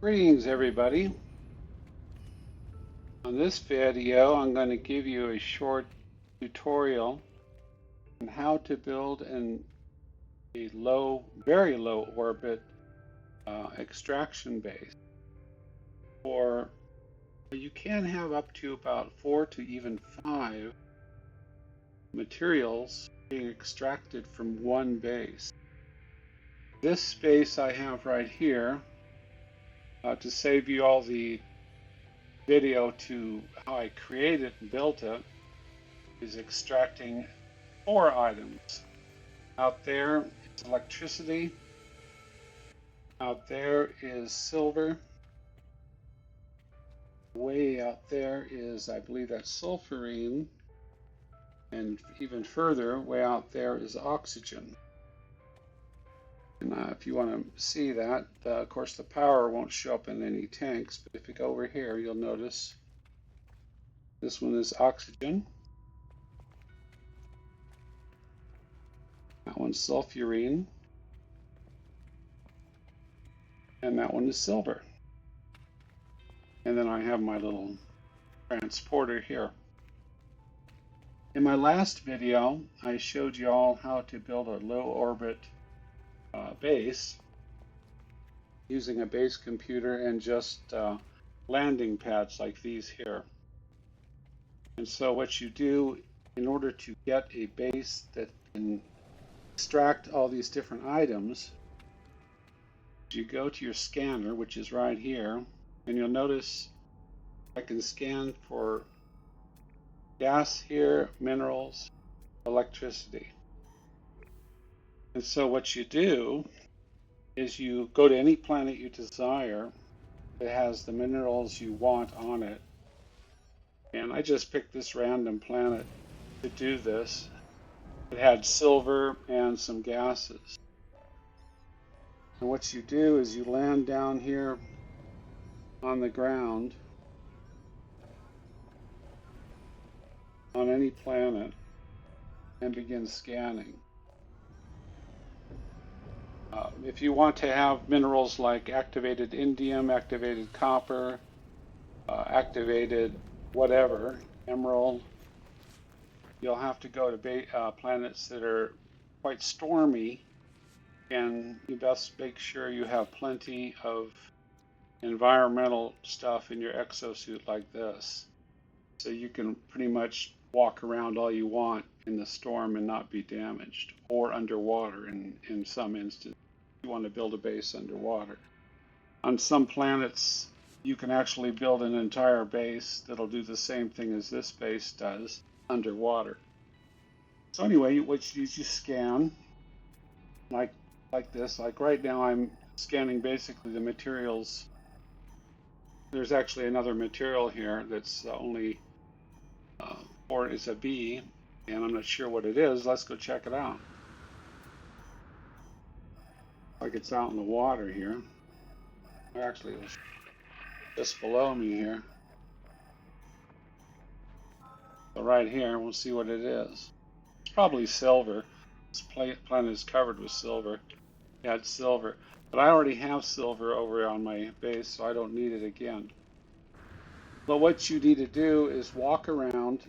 Greetings, everybody. On this video, I'm going to give you a short tutorial on how to build a very low orbit extraction base. You can have up to about 4 to even 5 materials being extracted from one base. This space I have right here, to save you all the video to how I created and built it, is extracting 4 items. Out there is electricity, out there is silver, way out there is, I believe that's sulfurine, and even further, way out there is oxygen. And if you want to see that, of course the power won't show up in any tanks, but if you go over here, you'll notice this one is oxygen. That one's sulfurine. And that one is silver. And then I have my little transporter here. In my last video, I showed you all how to build a low orbit base using a base computer and just landing pads like these here. And so what you do in order to get a base that can extract all these different items, you go to your scanner, which is right here, and you'll notice I can scan for gas here, minerals, electricity. And so what you do is you go to any planet you desire that has the minerals you want on it. And I just picked this random planet to do this. It had silver and some gases. And what you do is you land down here on the ground on any planet and begin scanning. If you want to have minerals like activated indium, activated copper, activated whatever, emerald, you'll have to go to planets that are quite stormy, and you best make sure you have plenty of environmental stuff in your exosuit like this, so you can pretty much walk around all you want in the storm and not be damaged, or underwater in some instances. You want to build a base underwater. On some planets, you can actually build an entire base that'll do the same thing as this base does underwater. So anyway, what you just scan like this. Like right now, I'm scanning basically the materials. There's actually another material here that's only or it's a B, and I'm not sure what it is. Let's go check it out. Like it's out in the water here. Actually, it's just below me here. So right here, we'll see what it is. It's probably silver. This planet is covered with silver. Yeah, it's silver. But I already have silver over on my base, so I don't need it again. But what you need to do is walk around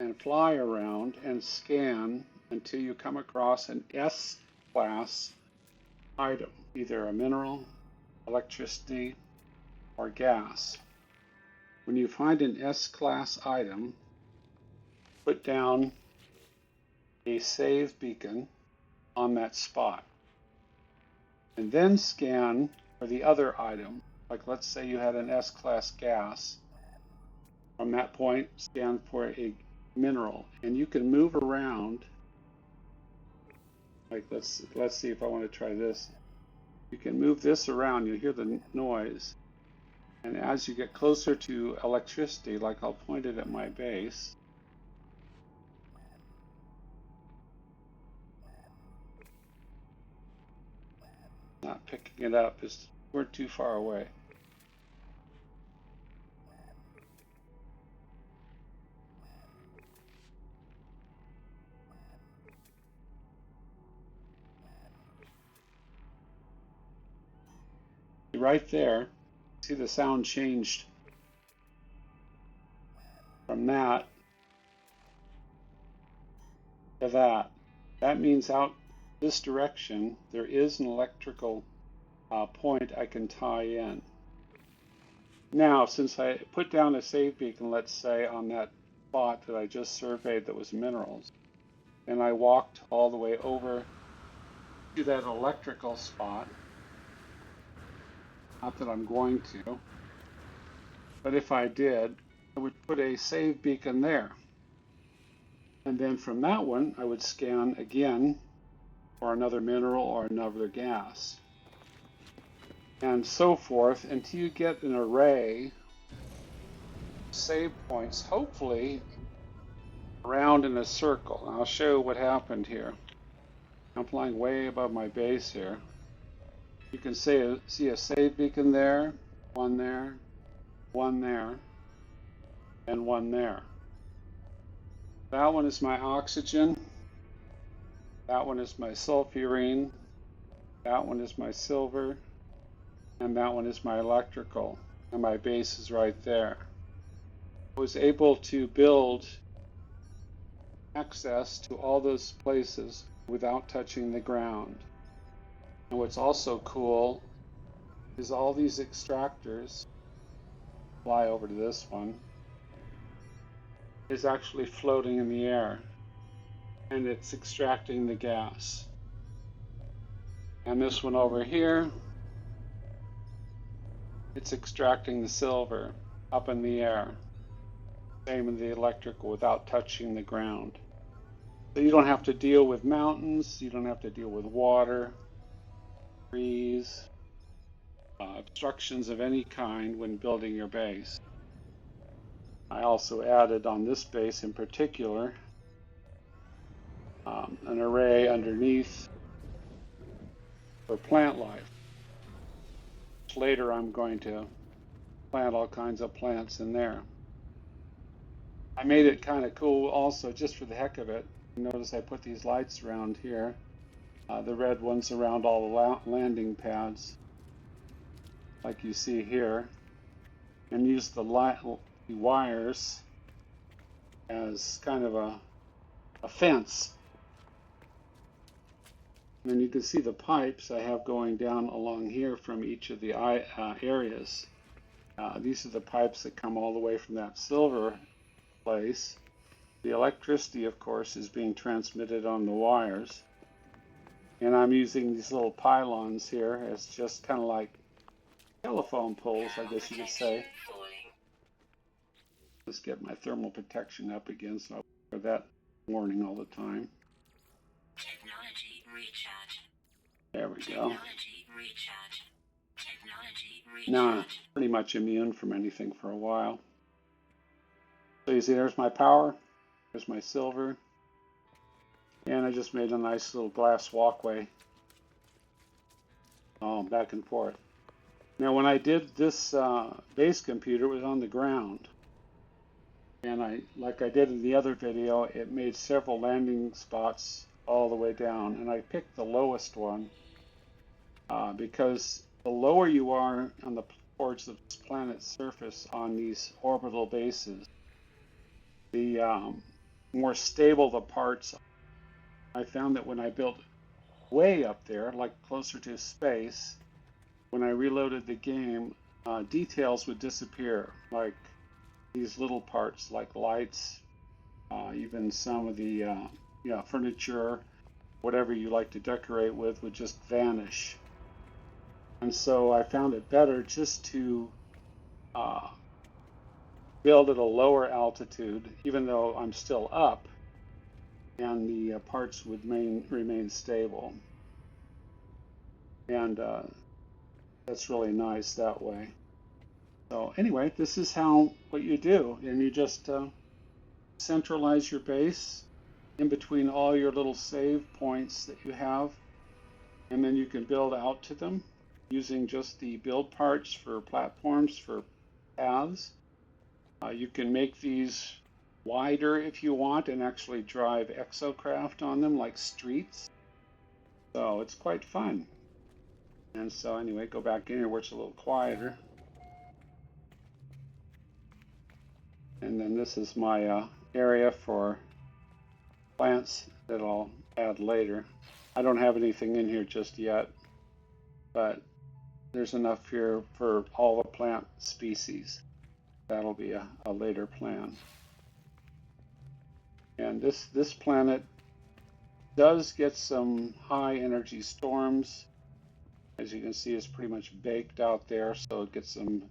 and fly around and scan until you come across an S-class item, either a mineral, electricity, or gas. When you find an S-class item, put down a save beacon on that spot, and then scan for the other item. Like let's say you had an S-class gas. From that point, scan for a mineral, and you can move around. Like let's see if I want to try this. You can move this around. You hear the noise, and as you get closer to electricity, like I'll point it at my base, not picking it up, we're too far away. Right there, See the sound changed from that to that. That means out this direction there is an electrical point I can tie in. Now, since I put down a save beacon, let's say on that spot that I just surveyed that was minerals, and I walked all the way over to that electrical spot, not that I'm going to, but if I did, I would put a save beacon there. And then from that one, I would scan again for another mineral or another gas, and so forth until you get an array of save points, hopefully around in a circle. And I'll show you what happened here. I'm flying way above my base here. You can see a save beacon there, one there, one there, and one there. That one is my oxygen. That one is my sulfurine. That one is my silver. And that one is my electrical. And my base is right there. I was able to build access to all those places without touching the ground. And what's also cool is all these extractors, fly over to this one, is actually floating in the air, and it's extracting the gas. And this one over here, it's extracting the silver up in the air. Same in the electrical without touching the ground. So you don't have to deal with mountains, you don't have to deal with water, trees, obstructions of any kind when building your base. I also added on this base in particular an array underneath for plant life. Later I'm going to plant all kinds of plants in there. I made it kind of cool also just for the heck of it. Notice I put these lights around here, the red ones around all the landing pads, like you see here, and use the wires as kind of a fence. And then you can see the pipes I have going down along here from each of the areas. These are the pipes that come all the way from that silver place. The electricity, of course, is being transmitted on the wires. And I'm using these little pylons here as just kind of like telephone poles, I guess you could say. Let's get my thermal protection up again so I wear that warning all the time. Technology recharge. There we go. Technology recharge. Technology recharge. Now I'm pretty much immune from anything for a while. So you see there's my power, there's my silver, and I just made a nice little glass walkway back and forth. Now when I did this base computer, it was on the ground. And like I did in the other video, it made several landing spots all the way down. And I picked the lowest one because the lower you are on towards the planet's surface on these orbital bases, the more stable the parts. I found that when I built way up there, like closer to space, when I reloaded the game, details would disappear, like these little parts like lights, even some of the furniture, whatever you like to decorate with, would just vanish. And so I found it better just to build at a lower altitude, even though I'm still up, and the parts would remain stable. And that's really nice that way. So anyway, this is what you do, and you just centralize your base in between all your little save points that you have, and then you can build out to them using just the build parts for platforms, for paths. You can make these wider if you want and actually drive exocraft on them like streets. So it's quite fun. And so anyway, go back in here where it's a little quieter. And then this is my area for plants that I'll add later. I don't have anything in here just yet, but there's enough here for all the plant species. That'll be a later plan. And this planet does get some high energy storms. As you can see, it's pretty much baked out there, so it gets some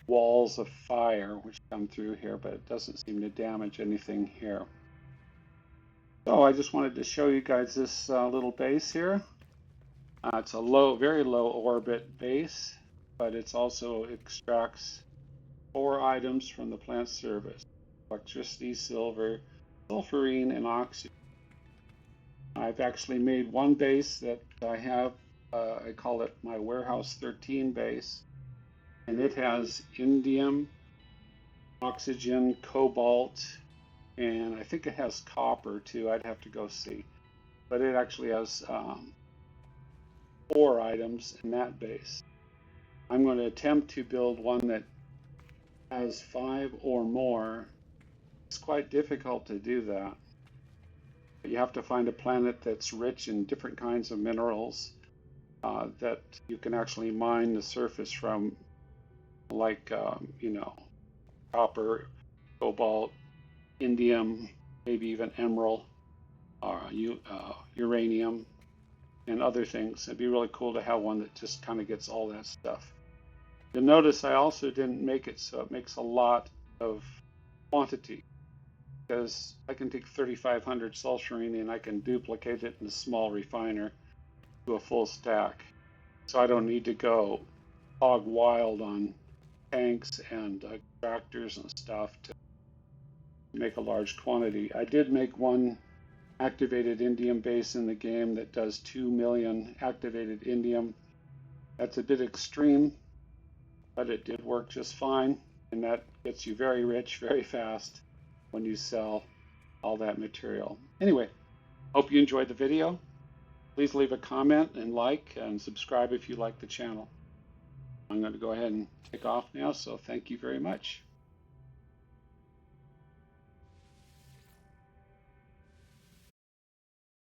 walls of fire which come through here, but it doesn't seem to damage anything here. So I just wanted to show you guys this little base here. It's a very low orbit base, but it's also extracts 4 items from the plant service: electricity, silver, sulfurine, and oxygen. I've actually made one base that I have, I call it my Warehouse 13 base, and it has indium, oxygen, cobalt, and I think it has copper too. I'd have to go see, but it actually has 4 items in that base. I'm going to attempt to build one that has 5 or more. It's quite difficult to do that. You have to find a planet that's rich in different kinds of minerals that you can actually mine the surface from, like copper, cobalt, indium, maybe even emerald, uranium, and other things. It'd be really cool to have one that just kind of gets all that stuff. You'll notice I also didn't make it so it makes a lot of quantity, because I can take 3,500 sulfurine and I can duplicate it in a small refiner to a full stack. So I don't need to go hog wild on tanks and tractors and stuff to make a large quantity. I did make one activated indium base in the game that does 2 million activated indium. That's a bit extreme, but it did work just fine, and that gets you very rich very fast when you sell all that material. Anyway, hope you enjoyed the video. Please leave a comment and like and subscribe if you like the channel. I'm going to go ahead and take off now, so thank you very much.